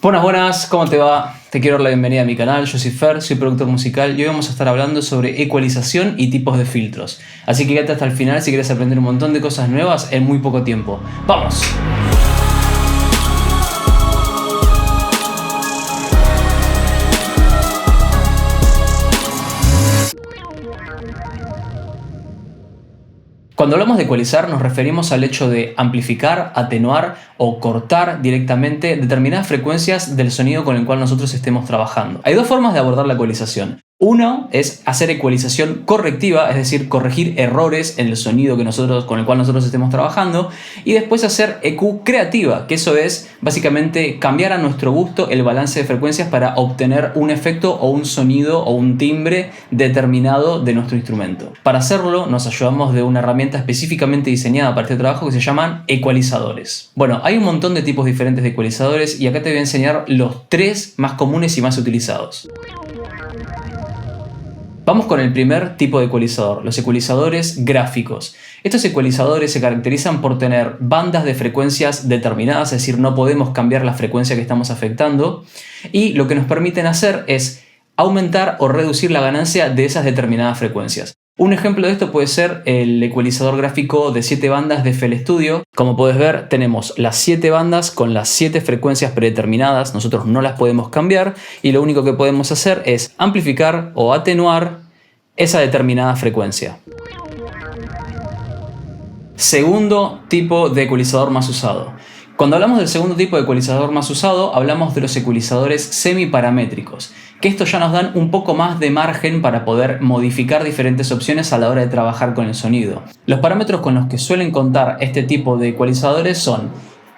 Buenas, buenas, ¿cómo te va? Te quiero dar la bienvenida a mi canal, yo soy Fer, soy productor musical y hoy vamos a estar hablando sobre ecualización y tipos de filtros. Así que quédate hasta el final si quieres aprender un montón de cosas nuevas en muy poco tiempo. ¡Vamos! Cuando hablamos de ecualizar nos referimos al hecho de amplificar, atenuar o cortar directamente determinadas frecuencias del sonido con el cual nosotros estemos trabajando. Hay dos formas de abordar la ecualización. Uno es hacer ecualización correctiva, es decir, corregir errores en el sonido con el cual nosotros estemos trabajando, y después hacer EQ creativa, que eso es básicamente cambiar a nuestro gusto el balance de frecuencias para obtener un efecto o un sonido o un timbre determinado de nuestro instrumento. Para hacerlo nos ayudamos de una herramienta específicamente diseñada para este trabajo que se llaman ecualizadores. Bueno, hay un montón de tipos diferentes de ecualizadores y acá te voy a enseñar los tres más comunes y más utilizados. Vamos con el primer tipo de ecualizador, los ecualizadores gráficos. Estos ecualizadores se caracterizan por tener bandas de frecuencias determinadas, es decir, no podemos cambiar la frecuencia que estamos afectando, y lo que nos permiten hacer es aumentar o reducir la ganancia de esas determinadas frecuencias. Un ejemplo de esto puede ser el ecualizador gráfico de 7 bandas de FL Studio. Como puedes ver, tenemos las 7 bandas con las 7 frecuencias predeterminadas. Nosotros no las podemos cambiar y lo único que podemos hacer es amplificar o atenuar esa determinada frecuencia. Segundo tipo de ecualizador más usado. Cuando hablamos del segundo tipo de ecualizador más usado, hablamos de los ecualizadores semiparamétricos, que estos ya nos dan un poco más de margen para poder modificar diferentes opciones a la hora de trabajar con el sonido. Los parámetros con los que suelen contar este tipo de ecualizadores son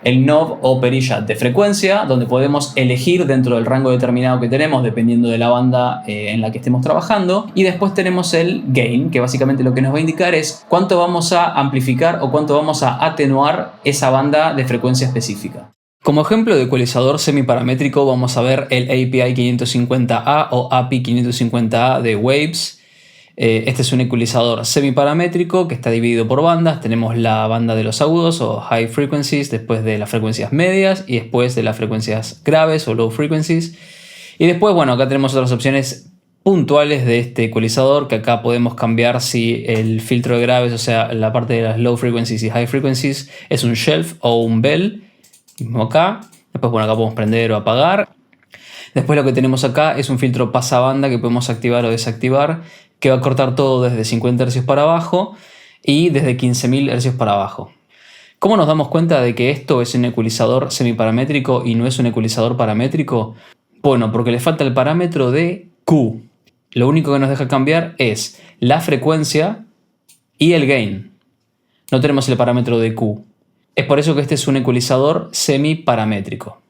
el knob o perilla de frecuencia, donde podemos elegir dentro del rango determinado que tenemos dependiendo de la banda en la que estemos trabajando, y después tenemos el gain, que básicamente lo que nos va a indicar es cuánto vamos a amplificar o cuánto vamos a atenuar esa banda de frecuencia específica. Como ejemplo de ecualizador semiparamétrico vamos a ver el API 550A o API 550A de Waves. Este es un ecualizador semiparamétrico que está dividido por bandas. Tenemos la banda de los agudos o high frequencies, después de las frecuencias medias y después de las frecuencias graves o low frequencies. Y después, bueno, acá tenemos otras opciones puntuales de este ecualizador, que acá podemos cambiar si el filtro de graves, o sea, la parte de las low frequencies y high frequencies, es un shelf o un bell. Mismo acá. Después, bueno, acá podemos prender o apagar. Después lo que tenemos acá es un filtro pasabanda que podemos activar o desactivar, que va a cortar todo desde 50 Hz para abajo y desde 15.000 Hz para abajo. ¿Cómo nos damos cuenta de que esto es un ecualizador semiparamétrico y no es un ecualizador paramétrico? Bueno, porque le falta el parámetro de Q. Lo único que nos deja cambiar es la frecuencia y el gain. No tenemos el parámetro de Q. Es por eso que este es un ecualizador semiparamétrico.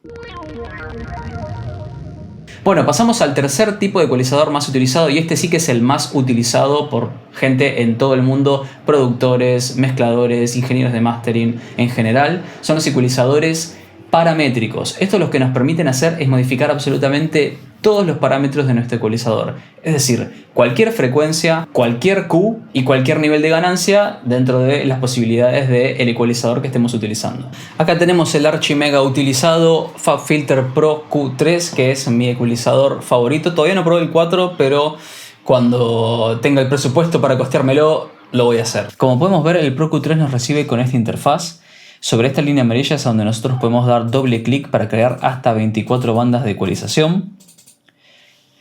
Bueno, pasamos al tercer tipo de ecualizador más utilizado, y este sí que es el más utilizado por gente en todo el mundo, productores, mezcladores, ingenieros de mastering en general. Son los ecualizadores paramétricos. Esto lo que nos permiten hacer es modificar absolutamente todos los parámetros de nuestro ecualizador. Es decir, cualquier frecuencia, cualquier Q y cualquier nivel de ganancia dentro de las posibilidades del ecualizador que estemos utilizando. Acá tenemos el archi-mega utilizado FabFilter Pro Q3, que es mi ecualizador favorito. Todavía no probé el 4, pero cuando tenga el presupuesto para costeármelo, lo voy a hacer. Como podemos ver, el Pro Q3 nos recibe con esta interfaz. Sobre esta línea amarilla es donde nosotros podemos dar doble clic para crear hasta 24 bandas de ecualización.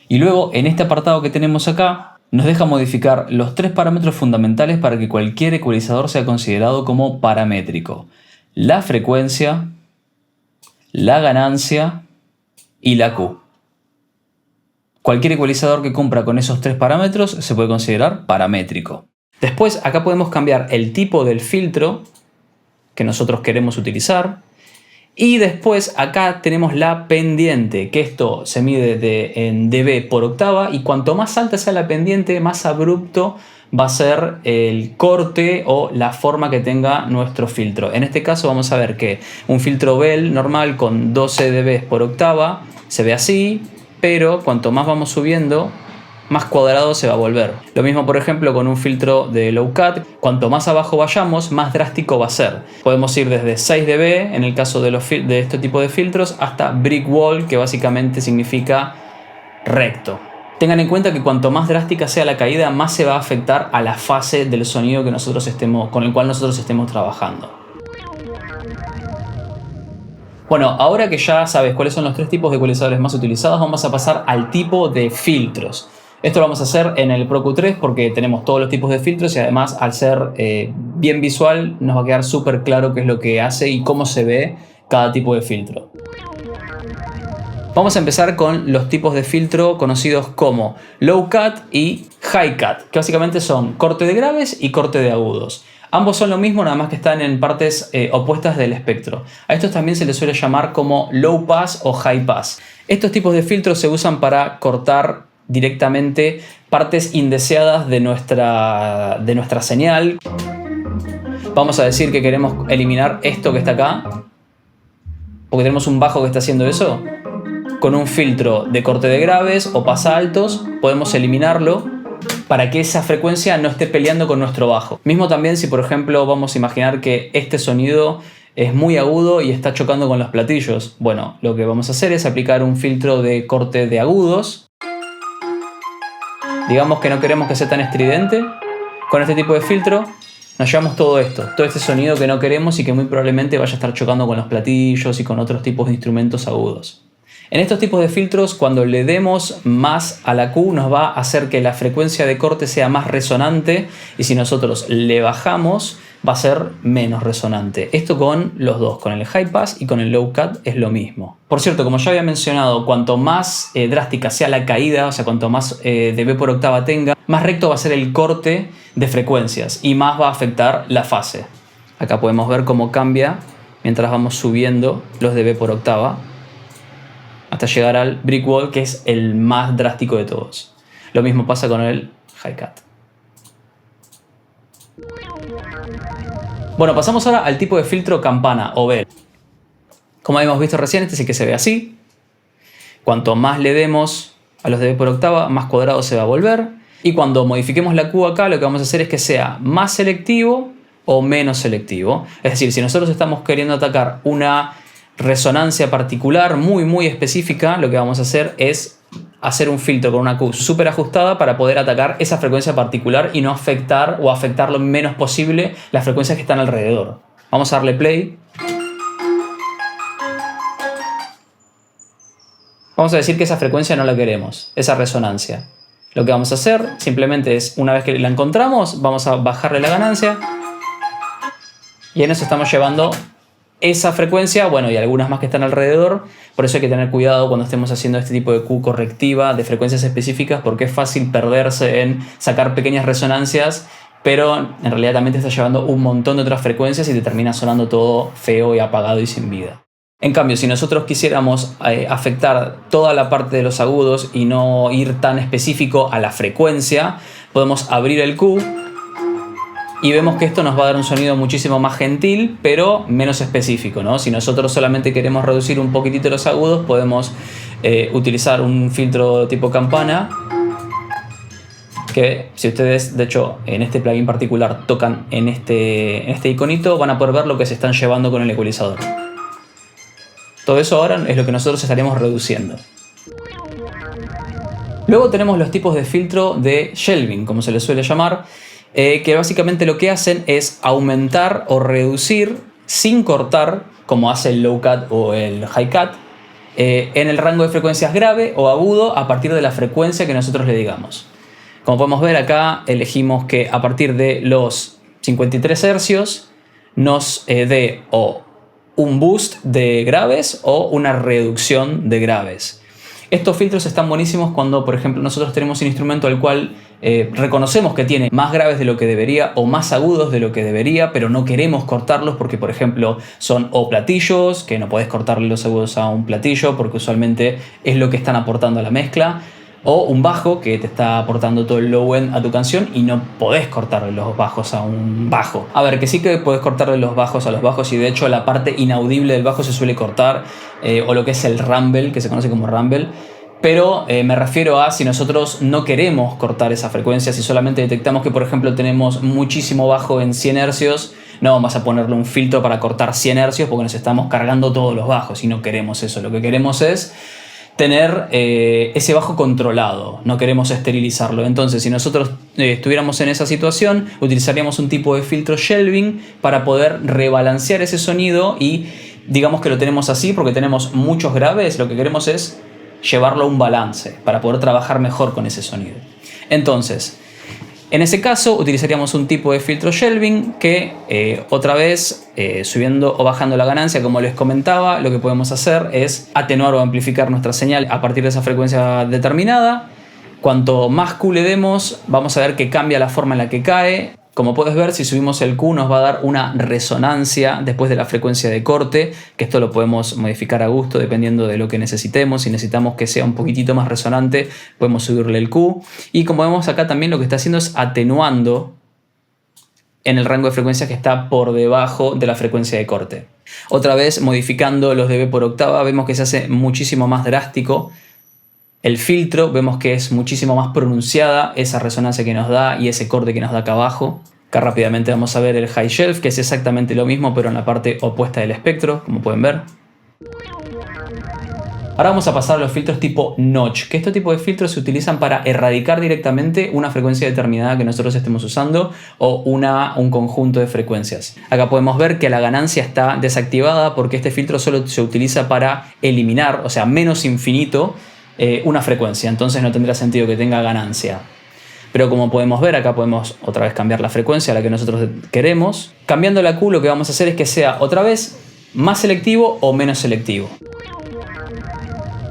Y luego en este apartado que tenemos acá nos deja modificar los 3 parámetros fundamentales para que cualquier ecualizador sea considerado como paramétrico: la frecuencia, la ganancia y la Q. Cualquier ecualizador que cumpla con esos 3 parámetros se puede considerar paramétrico. Después acá podemos cambiar el tipo del filtro que nosotros queremos utilizar. Y después acá tenemos la pendiente, que esto se mide en dB por octava, y cuanto más alta sea la pendiente, más abrupto va a ser el corte o la forma que tenga nuestro filtro. En este caso vamos a ver que un filtro Bell normal con 12 dB por octava se ve así, pero cuanto más vamos subiendo más cuadrado se va a volver. Lo mismo, por ejemplo, con un filtro de low cut. Cuanto más abajo vayamos, más drástico va a ser. Podemos ir desde 6 dB, en el caso de este tipo de filtros, hasta brick wall, que básicamente significa recto. Tengan en cuenta que cuanto más drástica sea la caída, más se va a afectar a la fase del sonido que con el cual nosotros estemos trabajando. Bueno, ahora que ya sabes cuáles son los 3 tipos de ecualizadores más utilizados, vamos a pasar al tipo de filtros. Esto lo vamos a hacer en el Pro Q3 porque tenemos todos los tipos de filtros y además al ser bien visual nos va a quedar súper claro qué es lo que hace y cómo se ve cada tipo de filtro. Vamos a empezar con los tipos de filtro conocidos como low cut y high cut, que básicamente son corte de graves y corte de agudos. Ambos son lo mismo, nada más que están en partes opuestas del espectro. A estos también se les suele llamar como low pass o high pass. Estos tipos de filtros se usan para cortar directamente partes indeseadas de nuestra señal. Vamos a decir que queremos eliminar esto que está acá, porque tenemos un bajo que está haciendo eso. Con un filtro de corte de graves o pasa altos podemos eliminarlo para que esa frecuencia no esté peleando con nuestro bajo. Mismo también si por ejemplo vamos a imaginar que este sonido es muy agudo y está chocando con los platillos. Bueno, lo que vamos a hacer es aplicar un filtro de corte de agudos. Digamos que no queremos que sea tan estridente. Con este tipo de filtro nos llevamos todo esto, todo este sonido que no queremos y que muy probablemente vaya a estar chocando con los platillos y con otros tipos de instrumentos agudos. En estos tipos de filtros, cuando le demos más a la Q, nos va a hacer que la frecuencia de corte sea más resonante y si nosotros le bajamos, va a ser menos resonante. Esto con los dos, con el high pass y con el low cut es lo mismo. Por cierto, como ya había mencionado, cuanto más drástica sea la caída, o sea, cuanto más dB por octava tenga, más recto va a ser el corte de frecuencias y más va a afectar la fase. Acá podemos ver cómo cambia mientras vamos subiendo los dB por octava, hasta llegar al brick wall, que es el más drástico de todos. Lo mismo pasa con el high cut. Bueno, pasamos ahora al tipo de filtro campana o bell. Como habíamos visto recién, este es el que se ve así. Cuanto más le demos a los dB por octava, más cuadrado se va a volver. Y cuando modifiquemos la Q acá, lo que vamos a hacer es que sea más selectivo o menos selectivo. Es decir, si nosotros estamos queriendo atacar una resonancia particular muy específica, lo que vamos a hacer es hacer un filtro con una Q súper ajustada para poder atacar esa frecuencia particular y no afectar o afectar lo menos posible las frecuencias que están alrededor. Vamos a darle play. Vamos a decir que esa frecuencia no la queremos, esa resonancia. Lo que vamos a hacer simplemente es, una vez que la encontramos, vamos a bajarle la ganancia y ahí nos estamos llevando esa frecuencia, bueno, y algunas más que están alrededor. Por eso hay que tener cuidado cuando estemos haciendo este tipo de Q correctiva de frecuencias específicas, porque es fácil perderse en sacar pequeñas resonancias, pero en realidad también te está llevando un montón de otras frecuencias y te termina sonando todo feo y apagado y sin vida. En cambio, si nosotros quisiéramos afectar toda la parte de los agudos y no ir tan específico a la frecuencia, podemos abrir el Q y vemos que esto nos va a dar un sonido muchísimo más gentil, pero menos específico, ¿no? Si nosotros solamente queremos reducir un poquitito los agudos, podemos utilizar un filtro tipo campana, que si ustedes, de hecho, en este plugin particular tocan en este iconito, van a poder ver lo que se están llevando con el ecualizador. Todo eso ahora es lo que nosotros estaremos reduciendo. Luego tenemos los tipos de filtro de shelving, como se les suele llamar, que básicamente lo que hacen es aumentar o reducir sin cortar, como hace el low cut o el high cut, en el rango de frecuencias grave o agudo a partir de la frecuencia que nosotros le digamos. Como podemos ver acá, elegimos que a partir de los 53 hercios nos dé o un boost de graves o una reducción de graves. Estos filtros están buenísimos cuando, por ejemplo, nosotros tenemos un instrumento al cual reconocemos que tiene más graves de lo que debería o más agudos de lo que debería, pero no queremos cortarlos porque, por ejemplo, son o platillos, que no podés cortarle los agudos a un platillo porque usualmente es lo que están aportando a la mezcla, o un bajo que te está aportando todo el low end a tu canción y no podés cortarle los bajos a un bajo. A ver, que sí que podés cortarle los bajos a los bajos y de hecho la parte inaudible del bajo se suele cortar, o lo que es el rumble, que se conoce como rumble, Pero me refiero a si nosotros no queremos cortar esa frecuencia, si solamente detectamos que, por ejemplo, tenemos muchísimo bajo en 100 Hz, no vamos a ponerle un filtro para cortar 100 Hz porque nos estamos cargando todos los bajos y no queremos eso. Lo que queremos es tener ese bajo controlado, no queremos esterilizarlo. Entonces, si nosotros estuviéramos en esa situación, utilizaríamos un tipo de filtro shelving para poder rebalancear ese sonido y digamos que lo tenemos así porque tenemos muchos graves, lo que queremos es llevarlo a un balance para poder trabajar mejor con ese sonido. Entonces, en ese caso utilizaríamos un tipo de filtro shelving que otra vez subiendo o bajando la ganancia, como les comentaba, lo que podemos hacer es atenuar o amplificar nuestra señal a partir de esa frecuencia determinada. Cuanto más Q le demos, vamos a ver que cambia la forma en la que cae. Como puedes ver, si subimos el Q nos va a dar una resonancia después de la frecuencia de corte, que esto lo podemos modificar a gusto dependiendo de lo que necesitemos. Si necesitamos que sea un poquitito más resonante, podemos subirle el Q. Y como vemos acá también lo que está haciendo es atenuando en el rango de frecuencias que está por debajo de la frecuencia de corte. Otra vez, modificando los dB por octava, vemos que se hace muchísimo más drástico el filtro, vemos que es muchísimo más pronunciada esa resonancia que nos da y ese corte que nos da acá abajo. Acá rápidamente vamos a ver el high shelf, que es exactamente lo mismo, pero en la parte opuesta del espectro, como pueden ver. Ahora vamos a pasar a los filtros tipo notch, que este tipo de filtros se utilizan para erradicar directamente una frecuencia determinada que nosotros estemos usando o un conjunto de frecuencias. Acá podemos ver que la ganancia está desactivada porque este filtro solo se utiliza para eliminar, o sea, menos infinito, una frecuencia, entonces no tendrá sentido que tenga ganancia. Pero como podemos ver, acá podemos otra vez cambiar la frecuencia a la que nosotros queremos. Cambiando la Q, lo que vamos a hacer es que sea otra vez más selectivo o menos selectivo.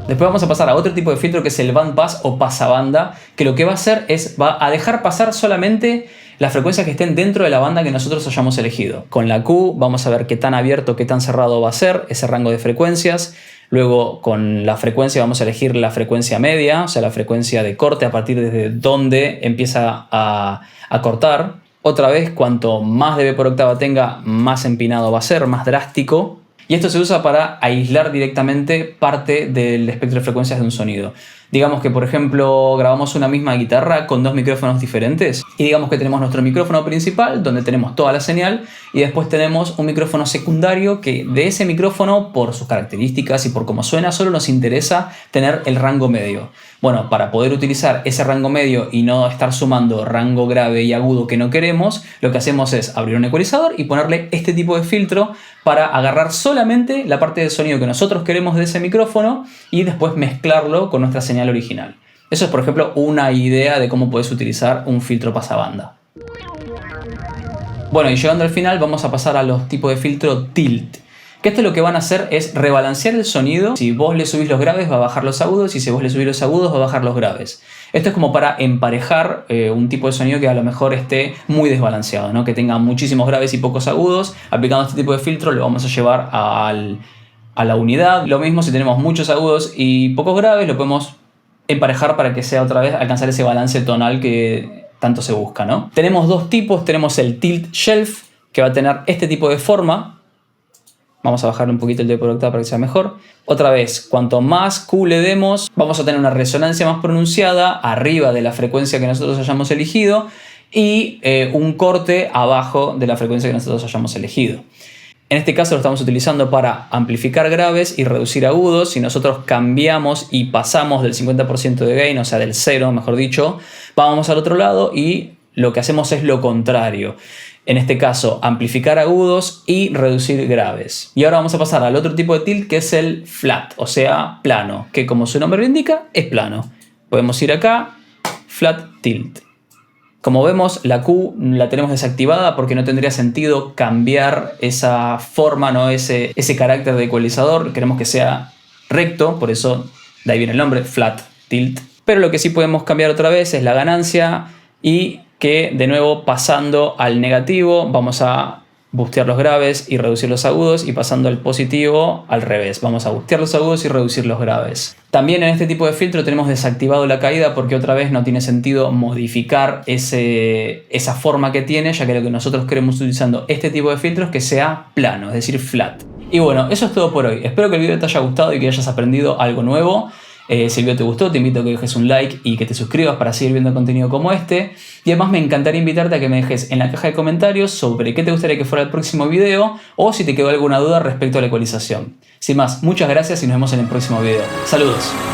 Después vamos a pasar a otro tipo de filtro que es el bandpass o pasabanda, que lo que va a hacer es va a dejar pasar solamente las frecuencias que estén dentro de la banda que nosotros hayamos elegido. Con la Q vamos a ver qué tan abierto, qué tan cerrado va a ser ese rango de frecuencias. Luego con la frecuencia vamos a elegir la frecuencia media, o sea la frecuencia de corte a partir de donde empieza a cortar. Otra vez, cuanto más dB por octava tenga, más empinado va a ser, más drástico. Y esto se usa para aislar directamente parte del espectro de frecuencias de un sonido. Digamos que, por ejemplo, grabamos una misma guitarra con dos micrófonos diferentes y digamos que tenemos nuestro micrófono principal donde tenemos toda la señal y después tenemos un micrófono secundario que de ese micrófono, por sus características y por cómo suena, solo nos interesa tener el rango medio. Bueno, para poder utilizar ese rango medio y no estar sumando rango grave y agudo que no queremos, lo que hacemos es abrir un ecualizador y ponerle este tipo de filtro para agarrar solamente la parte del sonido que nosotros queremos de ese micrófono y después mezclarlo con nuestra señal original. Eso es, por ejemplo, una idea de cómo puedes utilizar un filtro pasabanda. Bueno, y llegando al final vamos a pasar a los tipos de filtro tilt. Que esto lo que van a hacer es rebalancear el sonido. Si vos le subís los graves va a bajar los agudos y si vos le subís los agudos va a bajar los graves. Esto es como para emparejar un tipo de sonido que a lo mejor esté muy desbalanceado, ¿no? Que tenga muchísimos graves y pocos agudos. Aplicando este tipo de filtro lo vamos a llevar a la unidad. Lo mismo si tenemos muchos agudos y pocos graves, lo podemos emparejar para que sea otra vez alcanzar ese balance tonal que tanto se busca, ¿no? Tenemos dos tipos. Tenemos el tilt shelf, que va a tener este tipo de forma. Vamos a bajarle un poquito el dB por octava para que sea mejor. Otra vez, cuanto más Q le demos, vamos a tener una resonancia más pronunciada arriba de la frecuencia que nosotros hayamos elegido y un corte abajo de la frecuencia que nosotros hayamos elegido. En este caso lo estamos utilizando para amplificar graves y reducir agudos. Si nosotros cambiamos y pasamos del 50% de gain, o sea del 0, mejor dicho, vamos al otro lado y lo que hacemos es lo contrario. En este caso, amplificar agudos y reducir graves. Y ahora vamos a pasar al otro tipo de tilt, que es el flat, o sea, plano, que como su nombre lo indica, es plano. Podemos ir acá, flat tilt. Como vemos, la Q la tenemos desactivada porque no tendría sentido cambiar esa forma, ¿no? ese carácter de ecualizador. Queremos que sea recto, por eso de ahí viene el nombre, flat tilt. Pero lo que sí podemos cambiar otra vez es la ganancia y que de nuevo pasando al negativo vamos a bustear los graves y reducir los agudos y pasando al positivo al revés. Vamos a bustear los agudos y reducir los graves. También en este tipo de filtro tenemos desactivado la caída porque otra vez no tiene sentido modificar esa forma que tiene, ya que lo que nosotros queremos utilizando este tipo de filtros es que sea plano, es decir, flat. Y bueno, eso es todo por hoy. Espero que el video te haya gustado y que hayas aprendido algo nuevo. Si el video te gustó, te invito a que dejes un like y que te suscribas para seguir viendo contenido como este. Y además me encantaría invitarte a que me dejes en la caja de comentarios sobre qué te gustaría que fuera el próximo video o si te quedó alguna duda respecto a la ecualización. Sin más, muchas gracias y nos vemos en el próximo video. Saludos.